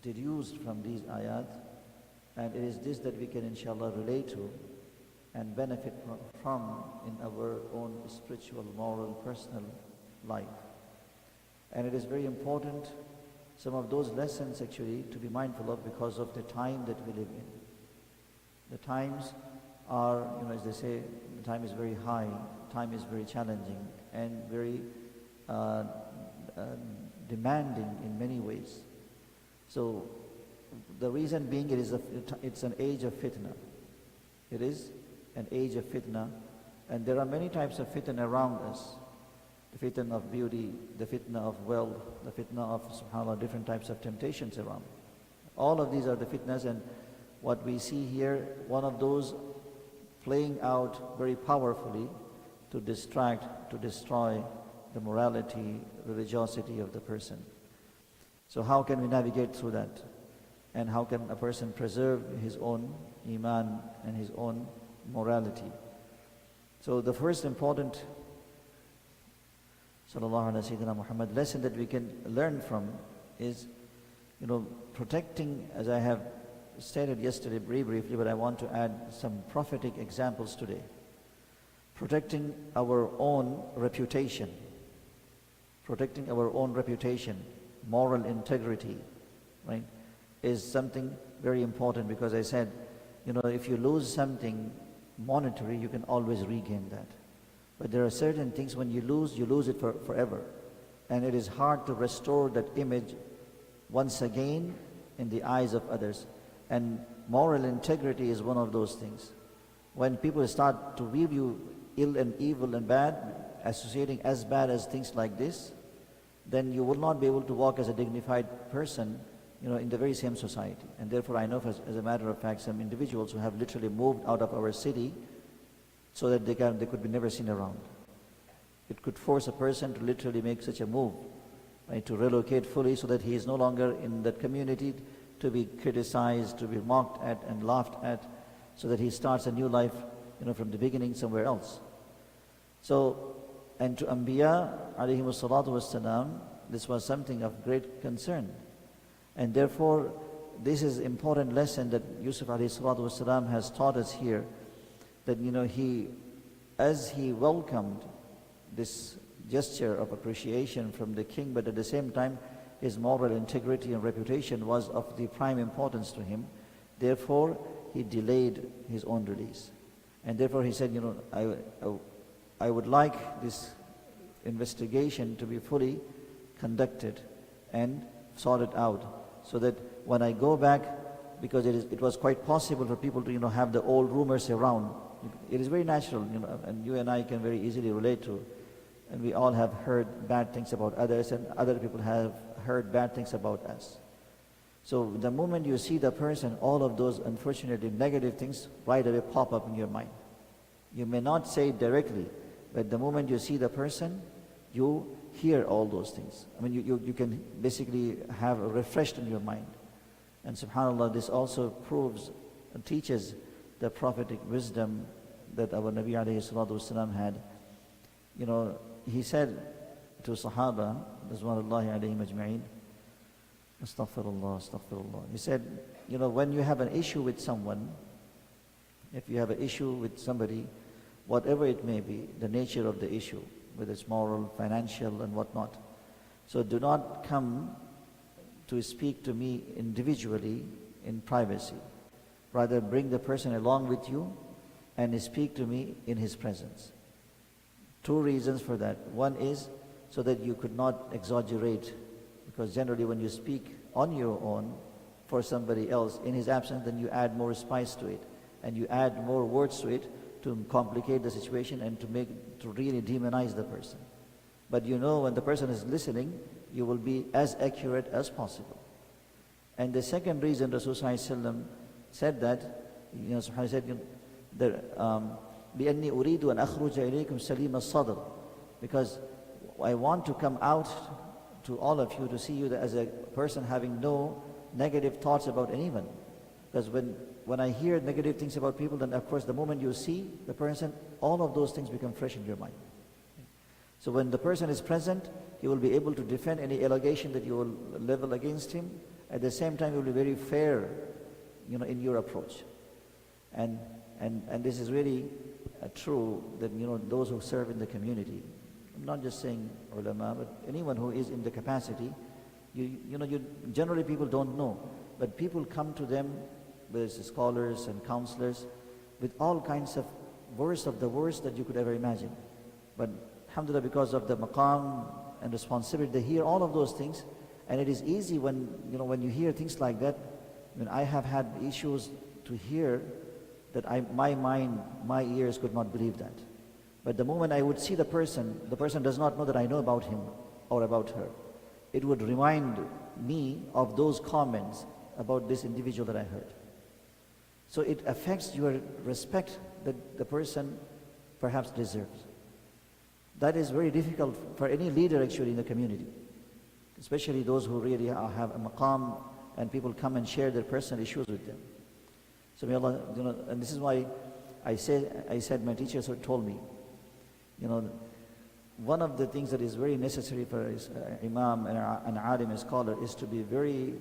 deduced from these ayat, and it is this that we can inshallah relate to and benefit from in our own spiritual, moral, personal life. And it is very important, some of those lessons actually, to be mindful of because of the time that we live in. The times are, as they say, the time is very high, time is very challenging and very demanding in many ways. So the reason being it's an age of fitna. It is an age of fitna, and there are many types of fitna around us. The fitna of beauty, the fitna of wealth, the fitna of, subhanAllah, different types of temptations around. All of these are the fitnas, and what we see here, one of those playing out very powerfully to distract, to destroy the morality, religiosity of the person. So how can we navigate through that? And how can a person preserve his own iman and his own morality? So the first important Sallallahu Alaihi Wasallam Muhammad lesson that we can learn from is, protecting, as I have stated yesterday very briefly, but I want to add some prophetic examples today. Protecting our own reputation. Protecting our own reputation, moral integrity, right, is something very important, because I said, if you lose something monetary, you can always regain that. But there are certain things when you lose it forever. And it is hard to restore that image once again in the eyes of others. And moral integrity is one of those things. When people start to view you ill and evil and bad, associating as bad as things like this, then you will not be able to walk as a dignified person, in the very same society. And therefore I know, as a matter of fact, some individuals who have literally moved out of our city so that they could be never seen around. It could force a person to literally make such a move, right, to relocate fully so that he is no longer in that community, to be criticized, to be mocked at and laughed at, so that he starts a new life, from the beginning somewhere else. So, and to Anbiya alayhimus salatu wassalam, this was something of great concern. And therefore, this is important lesson that Yusuf alayhi salatu wassalam has taught us here, that as he welcomed this gesture of appreciation from the king, but at the same time his moral integrity and reputation was of the prime importance to him. Therefore, he delayed his own release. And therefore he said, I would like this investigation to be fully conducted and sorted out, so that when I go back, because it was quite possible for people to have the old rumors around. It is very natural, and you and I can very easily relate to, and we all have heard bad things about others, and other people have heard bad things about us. So the moment you see the person, all of those unfortunately negative things right away pop up in your mind. You may not say it directly, but the moment you see the person, you hear all those things. I mean, you can basically have a refreshed in your mind. And subhanAllah, this also proves and teaches the prophetic wisdom that our Nabi alayhi salatu wasalam had. He said to Sahaba, Rizwanullahi alayhim ajma'in, astaghfirullah, astaghfirullah. He said, when you have an issue with someone, if you have an issue with somebody, whatever it may be, the nature of the issue, whether it's moral, financial, and whatnot, so do not come to speak to me individually in privacy. Rather, bring the person along with you and speak to me in his presence. Two reasons for that. One is so that you could not exaggerate, because generally when you speak on your own for somebody else in his absence, then you add more spice to it, and you add more words to it to complicate the situation and to really demonize the person. But when the person is listening, you will be as accurate as possible. And the second reason Rasulullah said that, Subhanahu said, بِأَنِّي أُرِيدُ أَنْ أَخْرُجَ إِلَيْكُمْ سَلِيمَ الصَّدْرِ, because I want to come out to all of you to see you as a person having no negative thoughts about anyone. Because when I hear negative things about people, then of course the moment you see the person, all of those things become fresh in your mind. So when the person is present, you will be able to defend any allegation that you will level against him, At the same time, you will be very fair, in your approach. And this is really true that, those who serve in the community, I'm not just saying ulama, but anyone who is in the capacity, generally people don't know, but people come to them, with scholars and counselors, with all kinds of worst of the worst that you could ever imagine. But alhamdulillah, because of the maqam and responsibility, they hear all of those things, and it is easy when you hear things like that. I have had issues to hear that my mind, my ears could not believe that. But the moment I would see the person does not know that I know about him or about her. It would remind me of those comments about this individual that I heard. So it affects your respect that the person perhaps deserves. That is very difficult for any leader actually in the community, especially those who really have a maqam and people come and share their personal issues with them. So may Allah, and this is why I said my teachers told me, one of the things that is very necessary for imam and an alim, a scholar, is to be very,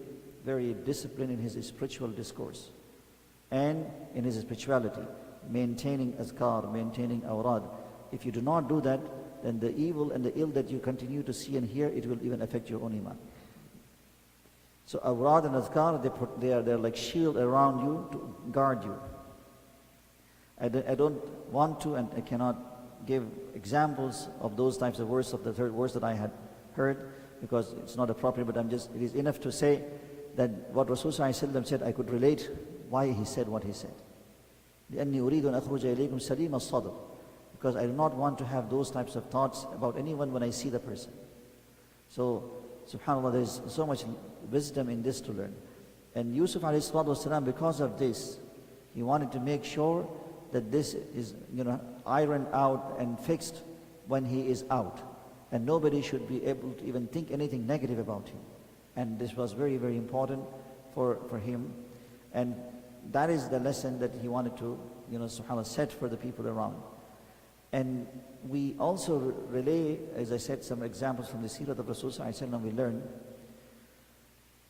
very disciplined in his spiritual discourse and in his spirituality, maintaining azkar, maintaining awrad. If you do not do that, then the evil and the ill that you continue to see and hear, it will even affect your own iman. So awrad and azkar, they're like shield around you to guard you. I don't want to, and I cannot give examples of those types of words, of the third words that I had heard, because it's not appropriate, but it is enough to say that what Rasulullah ﷺ said, I could relate why he said what he said. لأني أريد أن أخرج إليكم سليم الصدر, because I do not want to have those types of thoughts about anyone when I see the person. So, subhanAllah, there is so much wisdom in this to learn. And Yusuf ﷺ, because of this, he wanted to make sure that this is, ironed out and fixed when he is out. And nobody should be able to even think anything negative about him. And this was very, very important for him. And that is the lesson that he wanted to, subhanAllah, set for the people around. And we also relay, as I said, some examples from the Seerah of Rasulullah ﷺ we learned.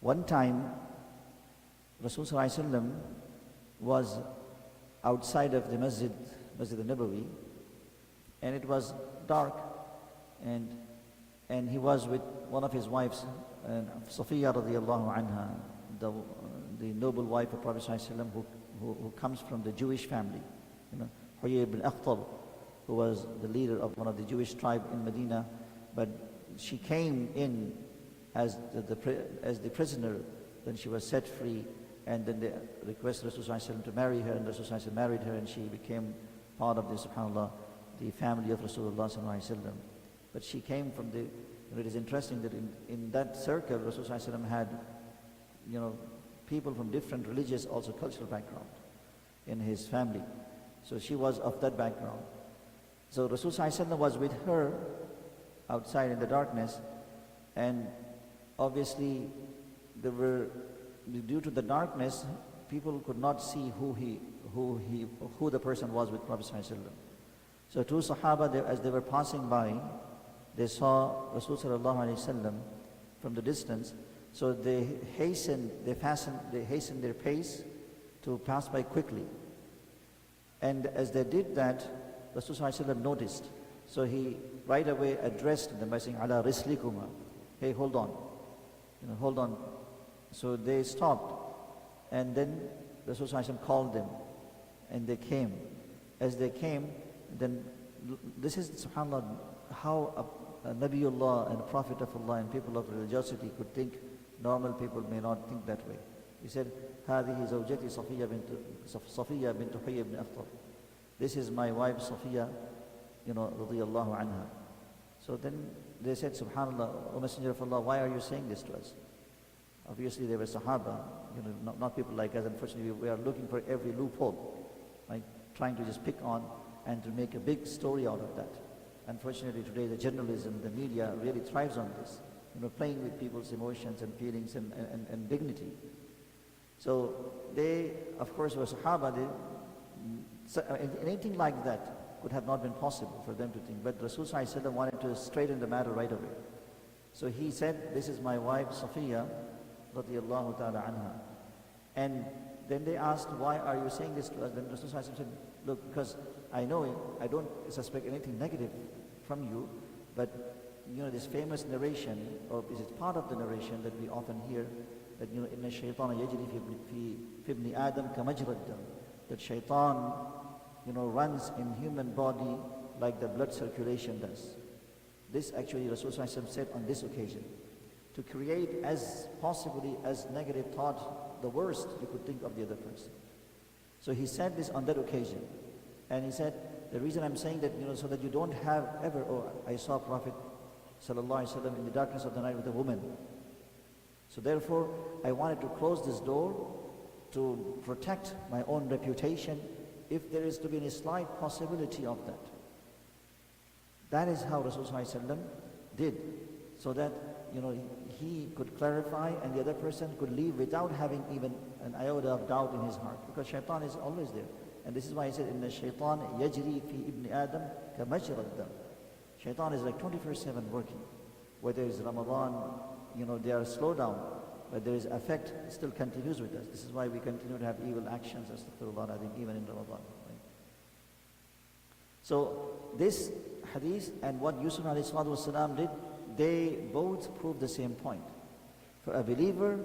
One time, Rasulullah ﷺ was outside of the Masjid al-Nabawi, and it was dark, and he was with one of his wives, Safiya radiallahu anha, the noble wife of Prophet ﷺ, who comes from the Jewish family, Huyay ibn Akhtab, who was the leader of one of the Jewish tribe in Medina, but she came in as the prisoner. Then she was set free, and then they requested Rasulullah to marry her, and Rasulullah married her, and she became part of the, subhanAllah, the family of Rasulullah. But she came from the, it is interesting that in that circle, Rasulullah had, people from different religious, also cultural background in his family. So she was of that background. So Rasulullah was with her outside in the darkness, and obviously due to the darkness, people could not see who the person was with Prophet ﷺ. So two Sahaba, as they were passing by, they saw Rasulullah ﷺ from the distance. So they hastened their pace to pass by quickly. And as they did that, Rasulullah ﷺ noticed. So he right away addressed them by saying, "Ala rislikuma." Hey, hold on. Hold on. So they stopped. And then Rasulullah ﷺ called them. And they came. As they came, then this is, subhanAllah, how a Nabiullah and a Prophet of Allah and people of religiosity could think. Normal people may not think that way. He said, هذه زوجتي صفية بنت حيي بن أخطب. This is my wife Safiya, radiyallahu anha. So then they said, subhanAllah, O Messenger of Allah, why are you saying this to us? Obviously they were Sahaba, not people like us. Unfortunately, we are looking for every loophole, like trying to just pick on and to make a big story out of that. Unfortunately today the journalism, the media really thrives on this, playing with people's emotions and feelings and dignity. So they, of course, were Sahaba. Anything like that could have not been possible for them to think. But Rasulullah wanted to straighten the matter right away. So he said, this is my wife Safiya, radiallahu ta'ala anha. And then they asked, why are you saying this to us? Then Rasulullah said, look, because I know I don't suspect anything negative from you, but this famous narration, or is it part of the narration that we often hear, that inna shaytana yajri fi ibni Adam ka majra ad-dam, that shaitan runs in human body like the blood circulation does. This actually Rasulullah said on this occasion, to create as possibly as negative thought, the worst you could think of the other person. So he said this on that occasion, and he said, the reason I'm saying that, so that you don't have ever, I saw Prophet sallallahu alaihi wasallam in the darkness of the night with a woman. So therefore, I wanted to close this door to protect my own reputation if there is to be any slight possibility of that. That is how Rasulullah sallallahu alaihi wasallam did, so that he could clarify and the other person could leave without having even an iota of doubt in his heart, because shaitan is always there. And this is why he said, inna shaitan yajri fi ibni Adam ka majra ad-dam. Shaitan is like 24/7 working. Whether it's Ramadan, they are slowed down, but there is effect, it still continues with us. This is why we continue to have evil actions, astaghfirullah, I think, even in Ramadan. Right? So this hadith and what Yusuf alayhi salatu wasalam did, they both prove the same point. For a believer,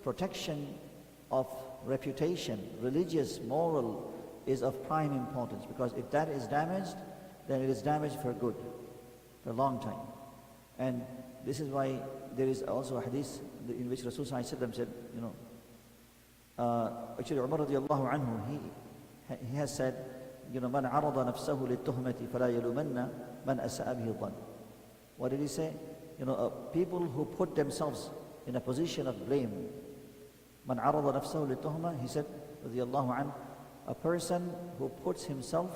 protection of reputation, religious, moral, is of prime importance, because if that is damaged, then it is damaged for good, for a long time. And this is why there is also a hadith in which Rasulullah said, actually Umar radiallahu anhu, he has said, man arada nafsahu littuhmati fala yalumanna man asa'a bihi dhann. What did he say? People who put themselves in a position of blame. Man arada nafsahu littuhma, he said, radiallahu anhu, a person who puts himself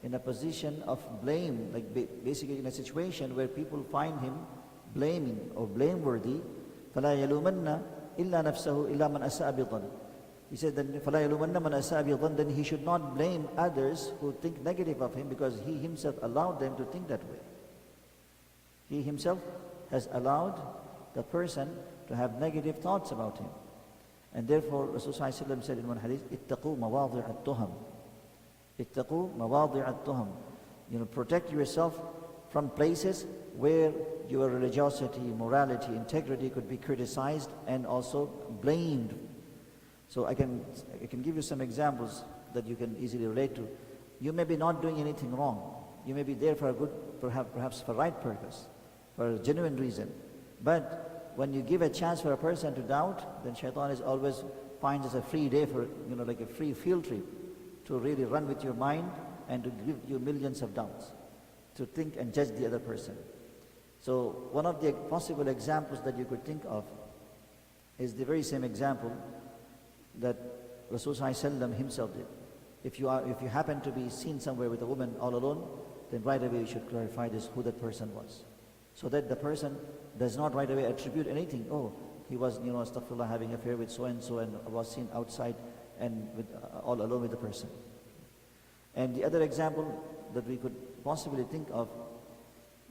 in a position of blame, like basically in a situation where people find him blaming or blameworthy, فَلَا يَلُومَنَّ إِلَّا نَفْسَهُ إِلَّا مَنْ أَسَاءَ بِظَنٍ. He said, then فَلَا يَلُومَنَّ مَنْ أَسَاءَ بِظَنٍ, then he should not blame others who think negative of him, because he himself allowed them to think that way. He himself has allowed the person to have negative thoughts about him. And therefore, Rasulullah said in one hadith, اتقوا مواضع التهم. اتقوا مواضع التهم. Protect yourself from places where your religiosity, morality, integrity could be criticized and also blamed. So I can give you some examples that you can easily relate to. You may be not doing anything wrong. You may be there for a good, perhaps for right purpose, for a genuine reason. But when you give a chance for a person to doubt, then shaitan is always finds as a free day for, like a free field trip to really run with your mind and to give you millions of doubts, to think and judge the other person. So one of the possible examples that you could think of is the very same example that Rasulullah himself did. If you happen to be seen somewhere with a woman all alone, then right away you should clarify who that person was, so that the person does not right away attribute anything. Oh, he was, astaghfirullah, having an affair with so-and-so and was seen outside and all alone with the person. And the other example that we could possibly think of,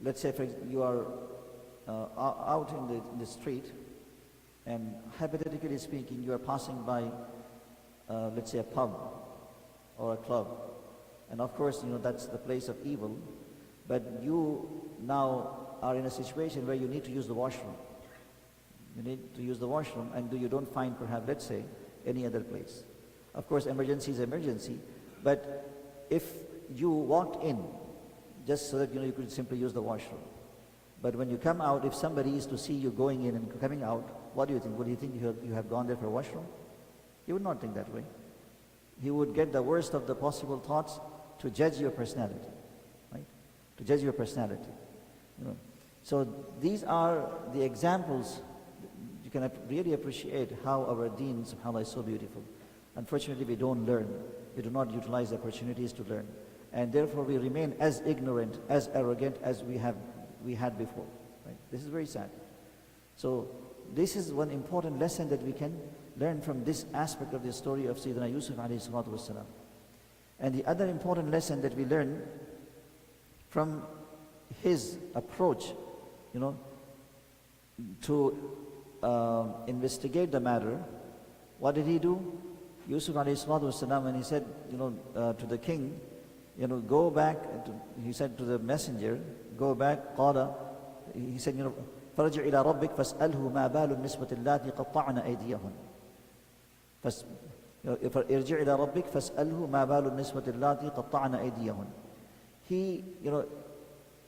let's say you are out in the street, and hypothetically speaking, you are passing by, let's say, a pub or a club. And of course, that's the place of evil, but you now are in a situation where you need to use the washroom. You need to use the washroom, and you don't find, perhaps, let's say, any other place. Of course, emergency is emergency, but if you walked in just so that you could simply use the washroom, but when you come out, if somebody is to see you going in and coming out, what do you think? Would he think you have gone there for a washroom? He would not think that way. He would get the worst of the possible thoughts to judge your personality, right? To judge your personality. So these are the examples. You can really appreciate how our deen, subhanAllah, is so beautiful. Unfortunately, we don't learn. We do not utilize the opportunities to learn. And therefore, we remain as ignorant, as arrogant as we had before. Right? This is very sad. So this is one important lesson that we can learn from this aspect of the story of Sayyidina Yusuf alayhi salatu wasalam. And the other important lesson that we learn from his approach, to investigate the matter, what did he do? Yusuf alayhi salatu wasalam, when he said, to the king, go back, he said to the messenger, go back, qala, he said, فَرْجِعْ إِلَىٰ رَبِّكَ فَاسْأَلْهُ مَا بَالُ النِّسْوَةِ اللَّاتِي قَطَّعْنَ أَيْدِيَهُنَّ ارجع إلى ربك فاسأله ما بال النسوة اللاتي قطعن أيديهن. He,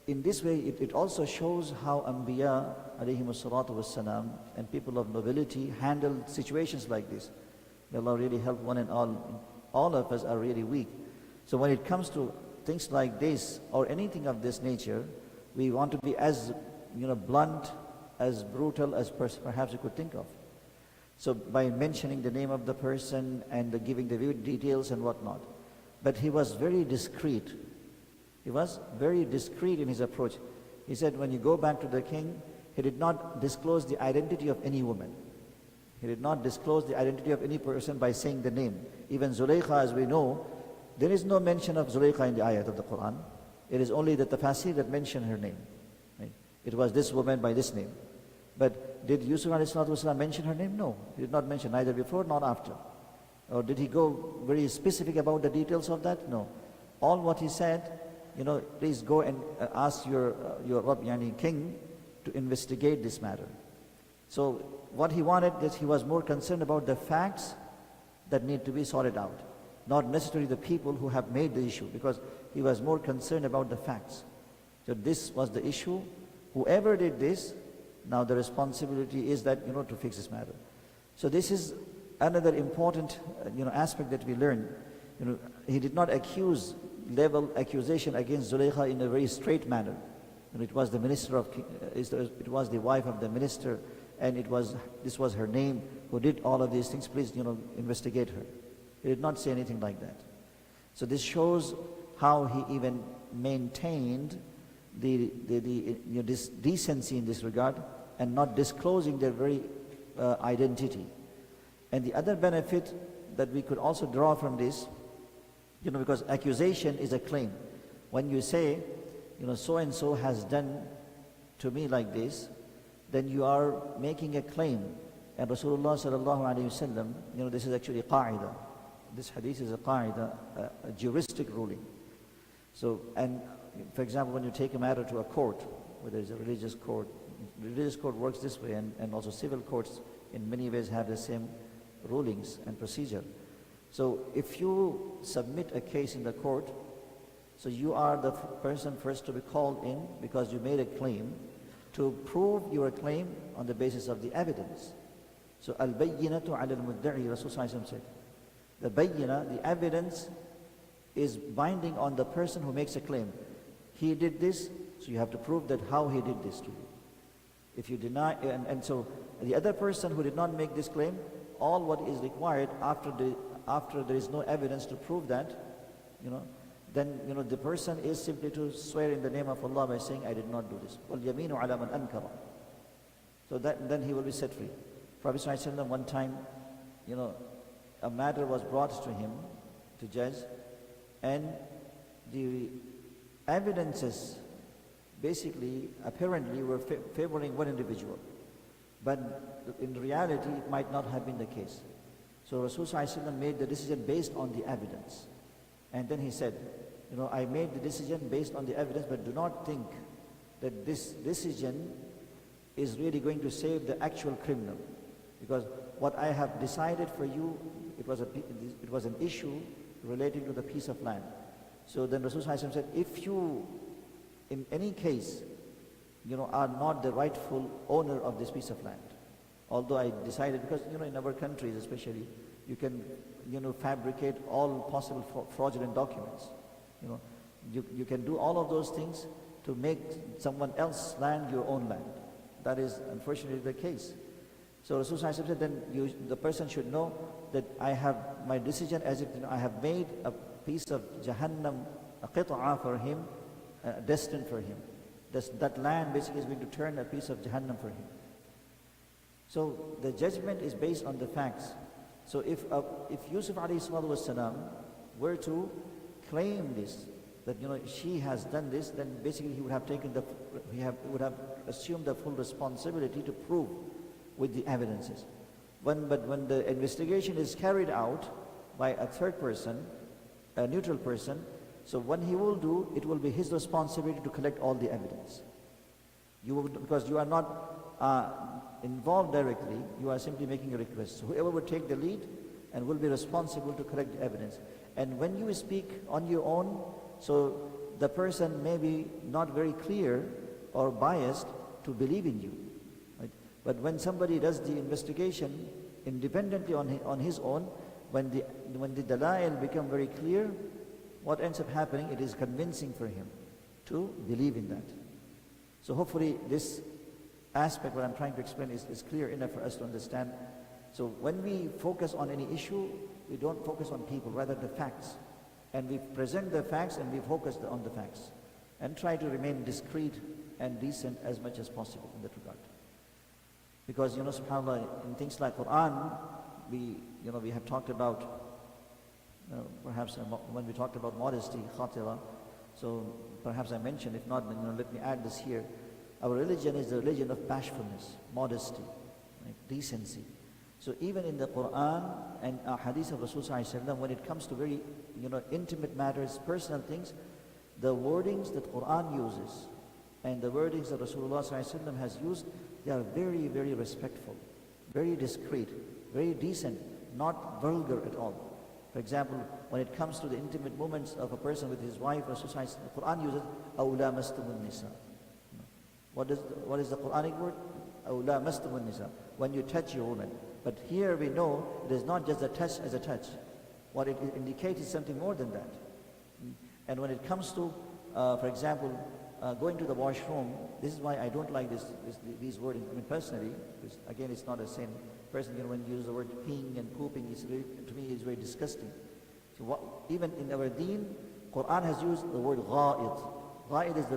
in this way, it also shows how Anbiya alayhimu salatu wassalam and people of nobility handled situations like this. May Allah really help one and all. All of us are really weak. So when it comes to things like this or anything of this nature, we want to be as blunt, as brutal as perhaps you could think of. So by mentioning the name of the person and giving the details and whatnot. But he was very discreet. He was very discreet in his approach. He said when you go back to the king, he did not disclose the identity of any woman. He did not disclose the identity of any person by saying the name. Even Zulaykha, as we know, there is no mention of Zulaykha in the ayat of the Quran. It is only the tafasir that mention her name. Right? It was this woman by this name. But did Yusuf a.s. mention her name? No, he did not mention, neither before nor after. Or did he go very specific about the details of that? No. All what he said, please go and ask your Rabb, yani king, to investigate this matter. So what he wanted is he was more concerned about the facts that need to be sorted out, not necessarily the people who have made the issue, because he was more concerned about the facts. So this was the issue. Whoever did this, now the responsibility is that, to fix this matter. So this is another important, aspect that we learn. He did not level accusation against Zulaykha in a very straight manner. It was the minister it was the wife of the minister, and this was her name who did all of these things. Please, investigate her. He did not say anything like that. So this shows how he even maintained this decency in this regard, and not disclosing their very identity. And the other benefit that we could also draw from this, because accusation is a claim. When you say, so and so has done to me like this, then you are making a claim. And Rasulullah sallallahu alaihi wasallam, this is actually qaida. This hadith is a qaida, a juristic ruling. So, and for example, when you take a matter to a court, whether it's a religious court works this way, and also civil courts in many ways have the same rulings and procedure. So if you submit a case in the court, so you are the person first to be called in because you made a claim, to prove your claim on the basis of the evidence. So al-bayyinatu ala al-mudda'i, Rasul said. The bayyina, the evidence, is binding on the person who makes a claim. He did this, so you have to prove that how he did this to you. If you deny, and so the other person who did not make this claim, all what is required after there is no evidence to prove that, then the person is simply to swear in the name of Allah by saying, I did not do this. وَالْيَمِينُ عَلَى مَنْ أَنْكَرَ. So then he will be set free. Prophet ﷺ, one time, a matter was brought to him to judge, and the evidences basically, apparently, were favoring one individual. But in reality, it might not have been the case. So Rasulullah made the decision based on the evidence. And then he said, I made the decision based on the evidence, but do not think that this decision is really going to save the actual criminal. Because what I have decided for you, it was an issue relating to the piece of land. So then Rasulullah said, if you, in any case, are not the rightful owner of this piece of land, although I decided, because in our countries especially, you can fabricate all possible fraudulent documents. You can do all of those things to make someone else's land your own land. That is unfortunately the case. So Rasulullah said, then the person should know that I have my decision as if I have made a piece of Jahannam, a qit'a for him, destined for him. That land basically is going to turn a piece of Jahannam for him. So the judgment is based on the facts. So if Yusuf a.s. were to claim this, that she has done this, then basically he would have assumed the full responsibility to prove with the evidences. But when the investigation is carried out by a third person, a neutral person, so what he will do, it will be his responsibility to collect all the evidence. Because you are not involved directly, you are simply making a request. So whoever will take the lead and will be responsible to collect the evidence. And when you speak on your own, so the person may be not very clear or biased to believe in you. Right? But when somebody does the investigation independently on his own, when the dalail become very clear, what ends up happening, it is convincing for him to believe in that. So hopefully this aspect, what I'm trying to explain, is clear enough for us to understand. So when we focus on any issue, we don't focus on people, rather the facts. And we present the facts and we focus on the facts. And try to remain discreet and decent as much as possible in that regard. Because, subhanAllah, in things like Quran, we have talked about, perhaps when we talked about modesty, khatira, so perhaps I mentioned, if not, then let me add this here. Our religion is the religion of bashfulness, modesty, right? Decency. So even in the Quran and hadith of Rasulullah, when it comes to very intimate matters, personal things, the wordings that Quran uses and the wordings that Rasulullah has used, they are very, very respectful, very discreet, very decent, not vulgar at all. For example, when it comes to the intimate moments of a person with his wife, Rasulullah, the Quran uses أَوْلَا مَسْتُمُ النِّسَاءِ. What is the Quranic word? أَوْلَا مَسْتُمُ النِّسَاءِ. When you touch your woman. But here we know it is not just a touch as a touch. What it indicates is something more than that. And when it comes to, for example, going to the washroom, this is why I don't like these wordings. I mean, personally, because again, it's not a sin. Personally, when you use the word peeing and pooping, to me, it's very disgusting. So even in our deen, Quran has used the word gha'id. Gha'id is the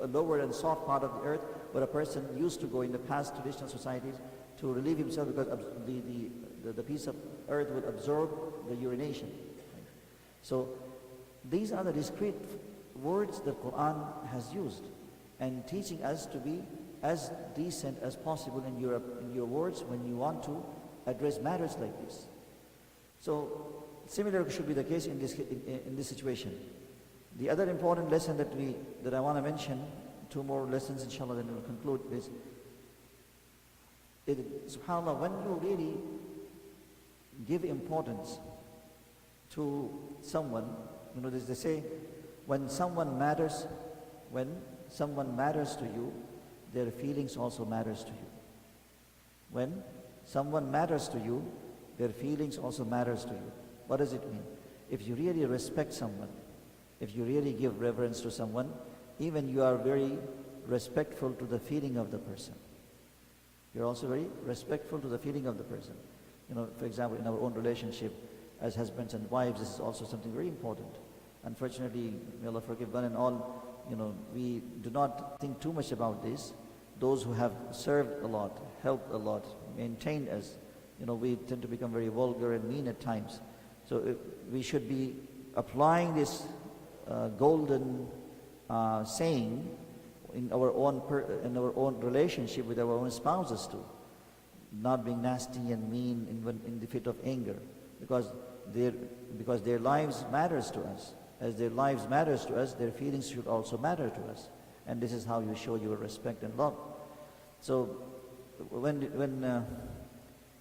lower and soft part of the earth where a person used to go in the past traditional societies to relieve himself because the piece of earth would absorb the urination. Right? So these are the discrete words that Quran has used and teaching us to be as decent as possible in your words when you want to address matters like this. So similar should be the case in this situation. The other important lesson that I want to mention, two more lessons inshallah, then we'll conclude this. SubhanAllah, when you really give importance to someone, they say, when someone matters to you, their feelings also matters to you. When someone matters to you, their feelings also matters to you. What does it mean? If you really respect someone, if you really give reverence to someone, even you are very respectful to the feeling of the person. You're also very respectful to the feeling of the person. For example, in our own relationship as husbands and wives, this is also something very important. Unfortunately, may Allah forgive one and all, we do not think too much about this. Those who have served a lot, helped a lot, maintained us, we tend to become very vulgar and mean at times. So we should be applying this golden saying in our own relationship with our own spouses too, not being nasty and mean in the fit of anger, because their lives matters to us. As their lives matters to us, their feelings should also matter to us, and this is how you show your respect and love. So when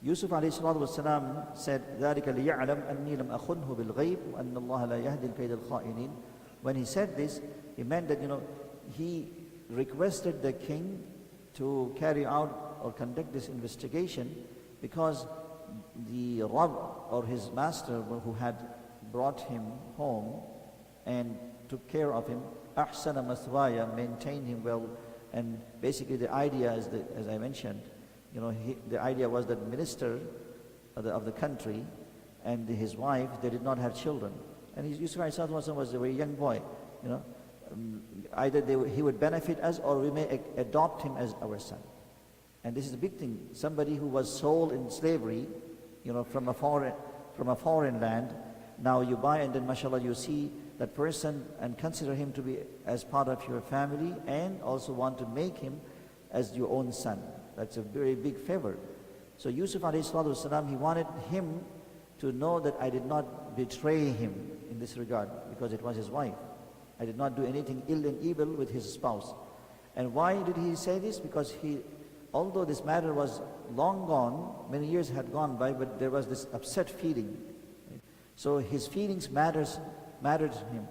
Yusuf alayhi salatu wasalam said, ذَلِكَ لِيَعْلَمْ أَنِّي لَمْ أَخُنْهُ بِالْغَيْبِ وَأَنَّ اللَّهَ لَا يَهْدِي الْكَيْدَ الْخَائِنِينَ. When he said this, he meant that, he requested the king to carry out or conduct this investigation because the Rabb or his master who had brought him home and took care of him, أَحْسَنَ مَثْوَايَ, maintained him well. And basically the idea is that, as I mentioned, the idea was that minister of the country and his wife, they did not have children. And Yusuf was a very young boy. Either he would benefit us or we may adopt him as our son. And this is a big thing. Somebody who was sold in slavery, from a foreign land, now you buy and then mashallah you see that person and consider him to be as part of your family and also want to make him as your own son. That's a very big favor. So Yusuf alayhi salatu wasalam, he wanted him to know that I did not betray him in this regard, because it was his wife. I did not do anything ill and evil with his spouse. And why did he say this? Because although this matter was long gone, many years had gone by, but there was this upset feeling. So his feelings mattered to him.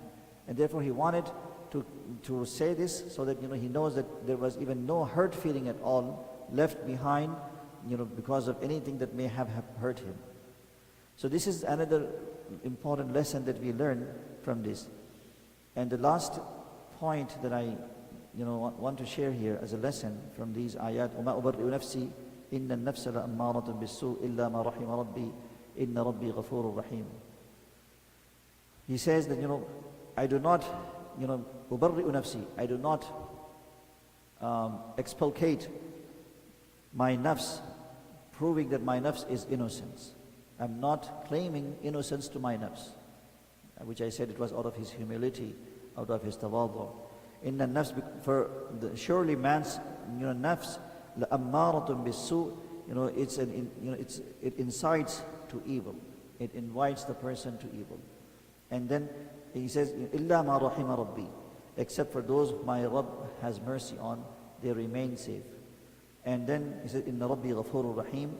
And therefore he wanted to say this so that he knows that there was even no hurt feeling at all left behind, because of anything that may have hurt him. So this is another important lesson that we learn from this. And the last point that I want to share here as a lesson from these ayat, وَمَا أُبَرِّئُ نَفْسِي إِنَّ النَّفْسَ لَأَمَّارَةٌ بِالسُّوءِ إِلَّا مَا رَحِمَ رَبِّي إِنَّ رَبِّي غَفُورٌ رَحِيمٌ. He says that, I do not, أُبَرِّئُ نَفْسِي, I do not expulcate my nafs, proving that my nafs is innocence. I'm not claiming innocence to my nafs, which I said it was out of his humility, out of his tawadu. In the nafs, surely man's nafs la'ammaratun bis-su', it incites to evil. It invites the person to evil. And then he says, illa ma rahima rabbi, except for those my Rabb has mercy on, they remain safe. And then he said, inna rabbi ghafurur rahim.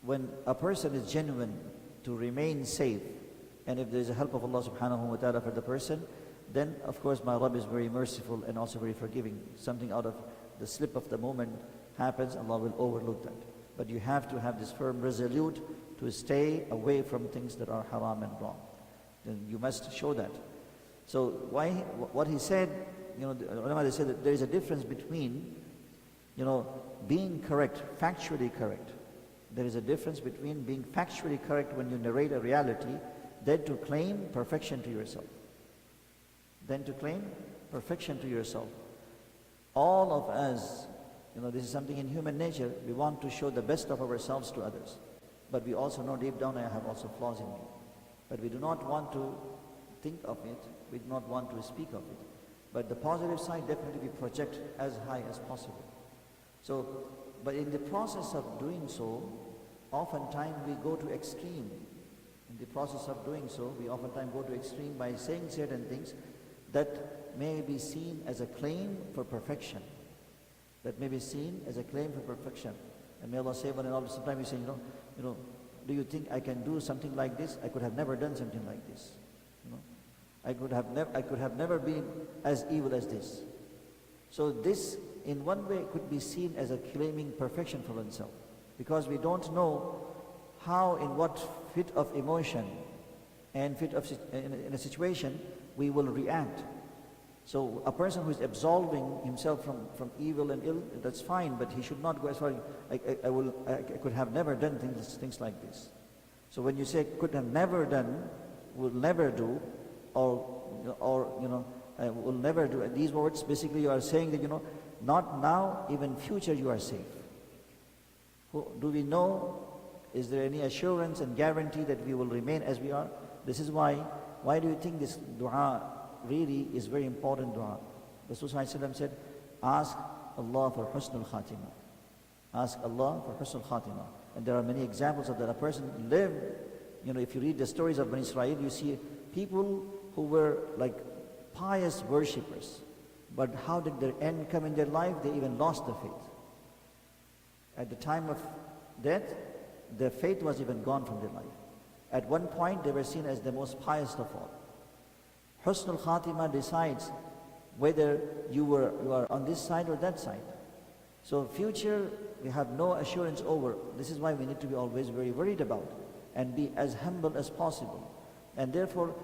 When a person is genuine to remain safe, and if there is a help of Allah subhanahu wa ta'ala for the person, then of course my Rabb is very merciful and also very forgiving. Something out of the slip of the moment happens, Allah will overlook that. But you have to have this firm resolute to stay away from things that are haram and wrong. Then you must show that. So what he said, the ulama, they said that there is a difference between being correct, factually correct. There is a difference between being factually correct when you narrate a reality, than to claim perfection to yourself. All of us, this is something in human nature, we want to show the best of ourselves to others. But we also know deep down I have also flaws in me. But we do not want to think of it, we do not want to speak of it. But the positive side, definitely we project as high as possible. So, but in the process of doing so, oftentimes we go to extreme. In the process of doing so, we oftentimes go to extreme by saying certain things that may be seen as a claim for perfection. And may Allah save one and all. Sometimes we say, do you think I can do something like this? I could have never done something like this. I could have never been as evil as this. So this, in one way, could be seen as a claiming perfection for oneself, because we don't know how, in what fit of emotion and fit of in a situation we will react. So a person who is absolving himself from evil and ill, that's fine, but he should not go as far as I could have never done things like this. So when you say could have never done, will never do, or will never do, these words basically you are saying that not now, even future you are safe. Do we know? Is there any assurance and guarantee that we will remain as we are? This is why do you think this dua really is very important dua? Rasulullah said, ask Allah for husnul khatimah. Ask Allah for husnul khatimah. And there are many examples of that. A person lived, if you read the stories of Bani Israel, you see people who were like pious worshippers. But how did their end come in their life? They even lost the faith. At the time of death, their faith was even gone from their life. At one point, they were seen as the most pious of all. Husnul Khatimah decides whether you are on this side or that side. So future, we have no assurance over. This is why we need to be always very worried about and be as humble as possible. And therefore,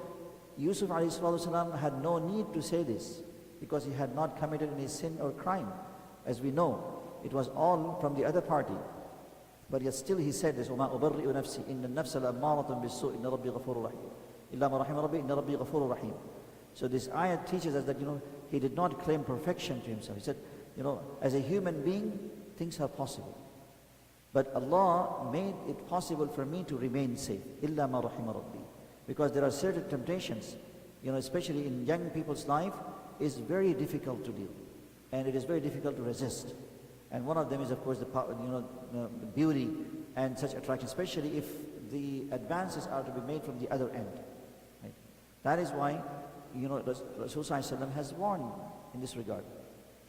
Yusuf ﷺ had no need to say this, because he had not committed any sin or crime. As we know, it was all from the other party. But yet still he said this, وَمَا أُبَرِّئُ نَفْسِي إِنَّ النَّفْسَ لَأَمَّارَةٌ بِالسُّوءِ إِنَّ رَبِّي غَفُورٌ رَحِيمٌ إِلَّا مَا رَحِمَ رَبِّي إِنَّ رَبِّي غَفُورٌ رَحِيمٌ. So this ayat teaches us that he did not claim perfection to himself. He said, as a human being, things are possible. But Allah made it possible for me to remain safe. إِلَّا مَا رَحِمَ رَبِّي. Because there are certain temptations, especially in young people's life, is very difficult to deal. And it is very difficult to resist. And one of them is, of course, the beauty and such attraction, especially if the advances are to be made from the other end. Right? That is why, Rasulullah has warned in this regard,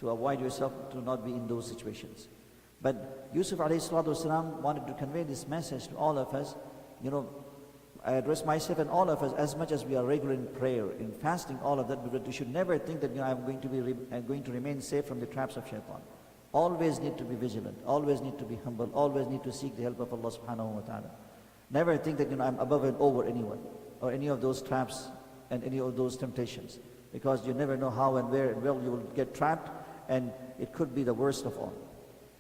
to avoid yourself to not be in those situations. But Yusuf alayhi wanted to convey this message to all of us. I address myself and all of us, as much as we are regular in prayer, in fasting, all of that, because we should never think that I'm going to remain safe from the traps of shaitan. Always need to be vigilant, always need to be humble, always need to seek the help of Allah subhanahu wa ta'ala. Never think that I'm above and over anyone, or any of those traps and any of those temptations, because you never know how and where and where you will get trapped, and it could be the worst of all.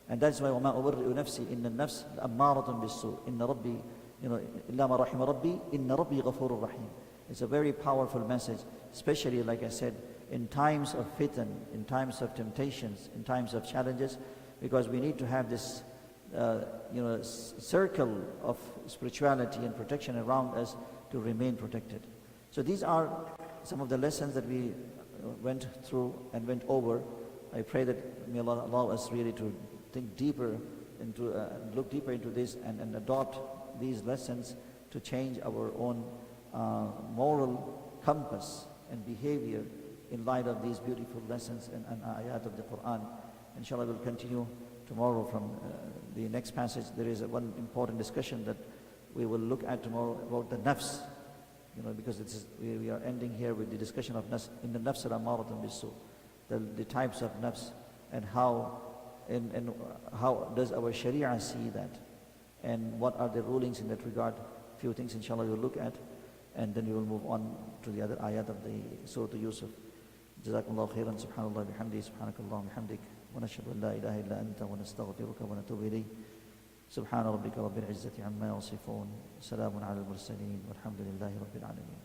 And that's why وَمَا أُبَرِّئُ نَفْسِي إِنَّ النَّفْسَ لَأَمَّارَةٌ بِالسُّوءِ إِنَّ رَبِّي إِلَّا مَا رَحِمَ رَبِّي إِنَّ رَبِّي غَفُورٌ رَحِيمٌ. It's a very powerful message, especially, like I said, in times of fitan, in times of temptations, in times of challenges, because we need to have this circle of spirituality and protection around us to remain protected. So these are some of the lessons that we went through and went over. I pray that may Allah allow us really to think deeper into, look deeper into this and adopt these lessons to change our own moral compass and behavior in light of these beautiful lessons and ayat of the Quran. Inshallah, we'll continue tomorrow from the next passage. There is one important discussion that we will look at tomorrow about the nafs, because we are ending here with the discussion of nafs, in the nafs al-ammaratun bis-su', the types of nafs, and how does our sharia see that, and what are the rulings in that regard. Few things inshallah we'll look at, and then we will move on to the other ayat of the Surah Yusuf. Jazakumullahu khairan, subhanallah bihamdi, subhanakallah bihamdik, wa nashhadu an la ilaha illa anta, wa nastaghfiruka wa natubu ilayk. Subhana rabbika rabbil izzati amma yasifun, salamun ala al-mursaleen, walhamdulillahi rabbil alamin.